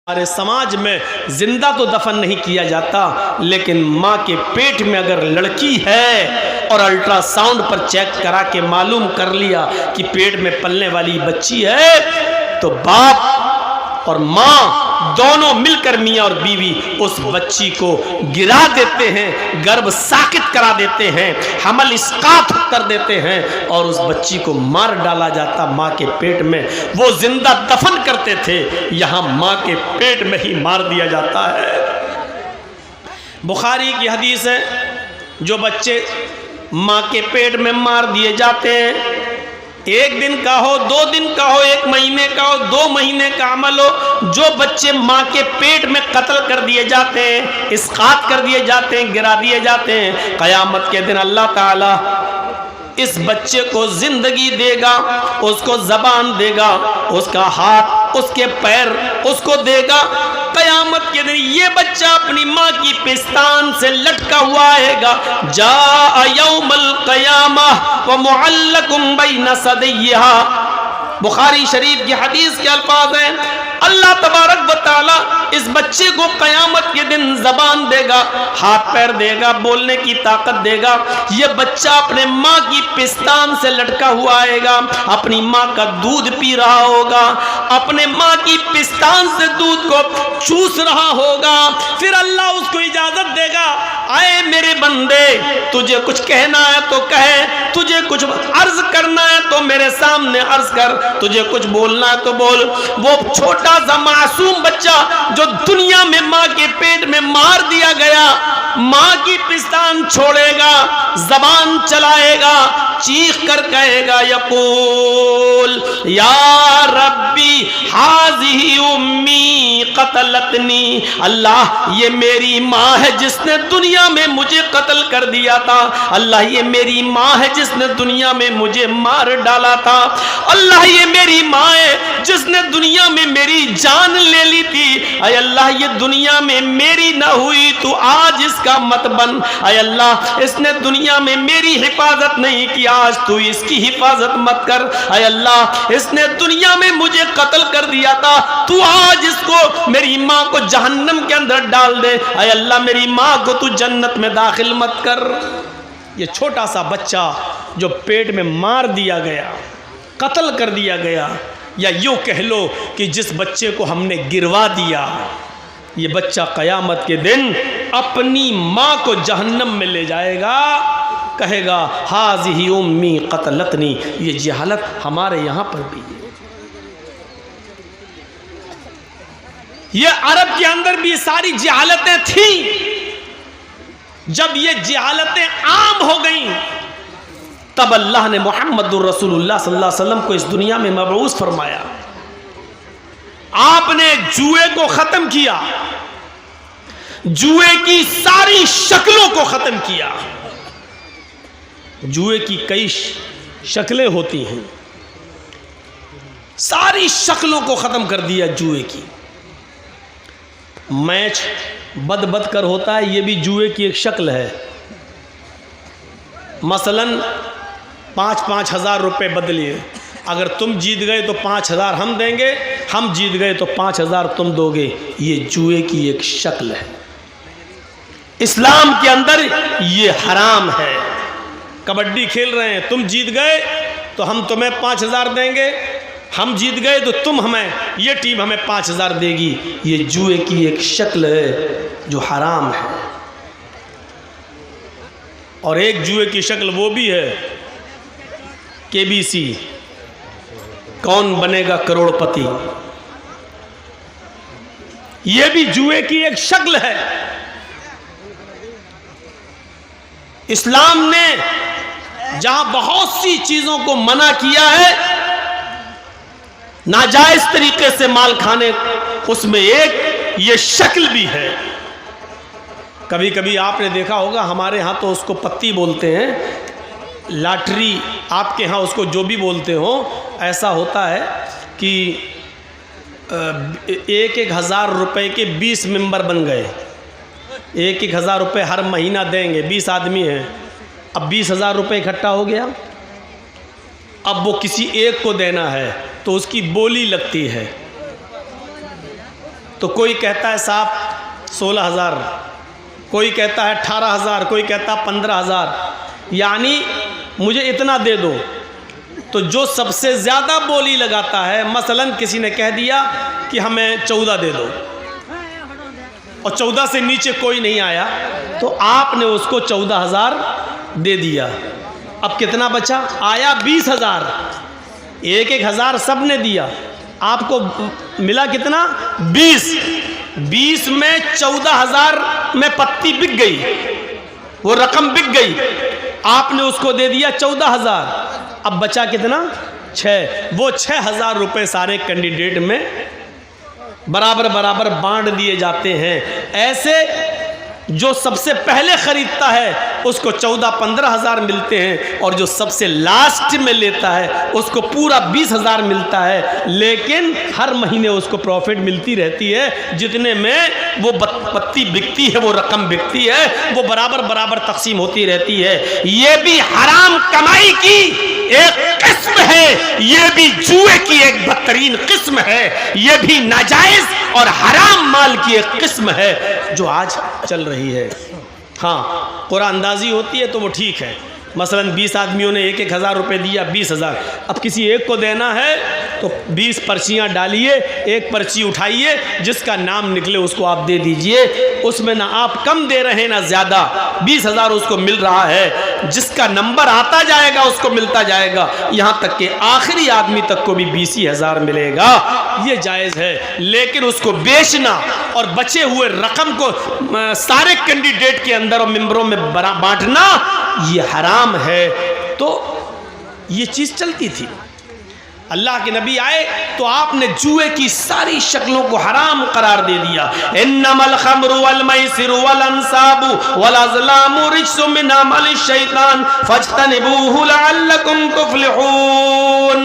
हमारे समाज में जिंदा तो दफन नहीं किया जाता, लेकिन माँ के पेट में अगर लड़की है और अल्ट्रासाउंड पर चेक करा के मालूम कर लिया कि पेट में पलने वाली बच्ची है, तो बाप और माँ दोनों मिलकर मियाँ और बीवी उस बच्ची को गिरा देते हैं, गर्भ साकित करा देते हैं, हमल इस्कात कर देते हैं और उस बच्ची को मार डाला जाता माँ के पेट में। वो जिंदा दफन करते थे, यहाँ माँ के पेट में ही मार दिया जाता है। बुखारी की हदीस है, जो बच्चे माँ के पेट में मार दिए जाते हैं, एक दिन का हो, 2 दिन का हो, 1 महीने का हो, 2 महीने का अमल हो, जो बच्चे माँ के पेट में कत्ल कर दिए जाते हैं, इस्कात कर दिए जाते हैं, गिरा दिए जाते हैं, क़यामत के दिन अल्लाह ताला इस बच्चे को जिंदगी देगा, उसको जबान देगा, उसका हाथ, उसके पैर उसको देगा। क़यामत के दिन ये बच्चा अपनी माँ की पिस्तान से लटका हुआ आएगा। जा यौमल क़यामह व मुअल्लकुम बैन सदियहा। बुखारी शरीफ की हदीस के अल्फाज हैं, अल्लाह तबारक व तआला इस बच्चे को क़यामत के दिन जबान देगा, हाथ पैर देगा, बोलने की ताकत देगा। ये बच्चा अपने माँ की पिस्तान से लटका हुआ आएगा, अपनी माँ का दूध पी रहा होगा, अपने माँ की पिस्तान से दूध को चूस रहा होगा। फिर अल्लाह उसको इजाजत देगा, आए मेरे बंदे, तुझे कुछ कहना है तो कहे, तुझे कुछ अर्ज करना है तो मेरे सामने अर्ज कर, तुझे कुछ बोलना है तो बोल। वो छोटा सा मासूम बच्चा जो दुनिया में माँ के पेट में मार दिया गया, माँ की पिस्तान छोड़ेगा, जबान चलाएगा, चीख कर कहेगा, यकूल या रब्बी हाज़िही उम्मी क़तलतनी। अल्लाह ये मेरी माँ है जिसने दुनिया में मुझे कत्ल कर दिया था। अल्लाह ये मेरी माँ है जिसने दुनिया में मुझे मार डाला था। अल्लाह ये मेरी माँ है जिसने दुनिया में मेरी जान ले ली थी। अय अल्लाह ये दुनिया में मेरी ना हुई, तू आज इसका मत बन। अय अल्लाह इसने दुनिया में मेरी हिफाजत नहीं की, आज तू इसकी हिफाजत मत कर। अय अल्लाह इसने दुनिया में मुझे कत्ल कर दिया था, तू आज इसको, मेरी माँ को जहन्नम के अंदर डाल दे। अय अल्लाह मेरी माँ को तू जन्नत में दाखिल मत कर। ये छोटा सा बच्चा जो पेट में मार दिया गया, कत्ल कर दिया गया, या यूँ कह लो कि जिस बच्चे को हमने गिरवा दिया, ये बच्चा क़यामत के दिन अपनी माँ को जहन्नम में ले जाएगा, कहेगा हाज़िही उम्मी क़तलतनी। ये जहालत हमारे यहाँ पर भी है। ये अरब के अंदर भी सारी जहालतें थी। जब ये जहालतें आम हो गईं, तब अल्लाह ने मुहम्मदुर रसूलुल्लाह सल्लल्लाहु अलैहि वसल्लम को इस दुनिया में मबऊस फरमाया। आपने जुए को ख़त्म किया, जुए की सारी शक्लों को ख़त्म किया। जुए की कई शक्लें होती हैं, सारी शक्लों को ख़त्म कर दिया जुए की। मैच बद कर होता है, ये भी जुए की एक शक्ल है। मसलन 5-5 हज़ार रुपये बदलिए, अगर तुम जीत गए तो 5 हज़ार हम देंगे, हम जीत गए तो 5 हज़ार तुम दोगे। ये जुए की एक शक्ल है। इस्लाम के अंदर ये हराम है। कबड्डी खेल रहे हैं, तुम जीत गए तो हम तुम्हें 5 हज़ार देंगे, हम जीत गए तो तुम हमें, ये टीम हमें 5 हज़ार देगी। ये जुए की एक शक्ल है जो हराम है। और एक जुए की शक्ल वो भी है, केबीसी, कौन बनेगा करोड़पति। ये भी जुए की एक शक्ल है। इस्लाम ने जहां बहुत सी चीजों को मना किया है, नाजायज तरीके से माल खाने, उसमें एक ये शक्ल भी है। कभी कभी आपने देखा होगा, हमारे यहाँ तो उसको पत्ती बोलते हैं, लॉटरी, आपके यहाँ उसको जो भी बोलते हो। ऐसा होता है कि 1-1 हज़ार रुपये के 20 मेंबर बन गए, 1-1 हज़ार रुपये हर महीना देंगे, 20 आदमी हैं, अब 20 हज़ार रुपये इकट्ठा हो गया। अब वो किसी एक को देना है तो उसकी बोली लगती है, तो कोई कहता है साहब 16,000, कोई कहता है 18,000, कोई कहता है 15,000, यानी मुझे इतना दे दो। तो जो सबसे ज़्यादा बोली लगाता है, मसलन किसी ने कह दिया कि हमें 14 दे दो और 14 से नीचे कोई नहीं आया, तो आपने उसको 14,000 दे दिया। अब कितना बचा? आया 20,000, एक एक हज़ार सब ने दिया, आपको मिला कितना? 20 में 14,000 में पत्ती बिक गई, वो रकम बिक गई, आपने उसको दे दिया 14,000। अब बचा कितना? 6। वो 6,000 रुपये सारे कैंडिडेट में बराबर बराबर बांट दिए जाते हैं। ऐसे जो सबसे पहले खरीदता है उसको 14-15,000 मिलते हैं, और जो सबसे लास्ट में लेता है उसको पूरा 20,000 मिलता है। लेकिन हर महीने उसको प्रॉफिट मिलती रहती है, जितने में वो पत्ती बिकती है, वो रकम बिकती है, वो बराबर बराबर तकसीम होती रहती है। ये भी हराम कमाई की एक किस्म है, ये भी जुए की एक बदतरीन किस्म है, ये भी नाजायज और हराम माल की एक किस्म है जो आज चल रही है। हाँ, कुरानंदाजी होती है तो वो ठीक है, मसलन 20 आदमियों ने 1-1 हज़ार रुपये दिया, 20,000। अब किसी एक को देना है तो 20 पर्चियाँ डालिए, एक पर्ची उठाइए, जिसका नाम निकले उसको आप दे दीजिए। उसमें ना आप कम दे रहे ना ज़्यादा, 20,000 उसको मिल रहा है, जिसका नंबर आता जाएगा उसको मिलता जाएगा, यहाँ तक कि आखिरी आदमी तक को भी 20,000 मिलेगा। ये जायज़ है। लेकिन उसको बेचना और बचे हुए रकम को सारे कैंडिडेट के अंदर और मेंबरों में बांटना, ये हराम है। तो ये चीज़ चलती थी। अल्लाह के नबी आए तो आपने जुए की सारी शक्लों को हराम करार दे दिया। इन्नमल खम्रु वल मैसिरु वल अंसाबु वल अज़लामु रिज्सुम मिन अमलिश शैतान फज्तनिबूहु लअल्लकुम तुफ्लिहून।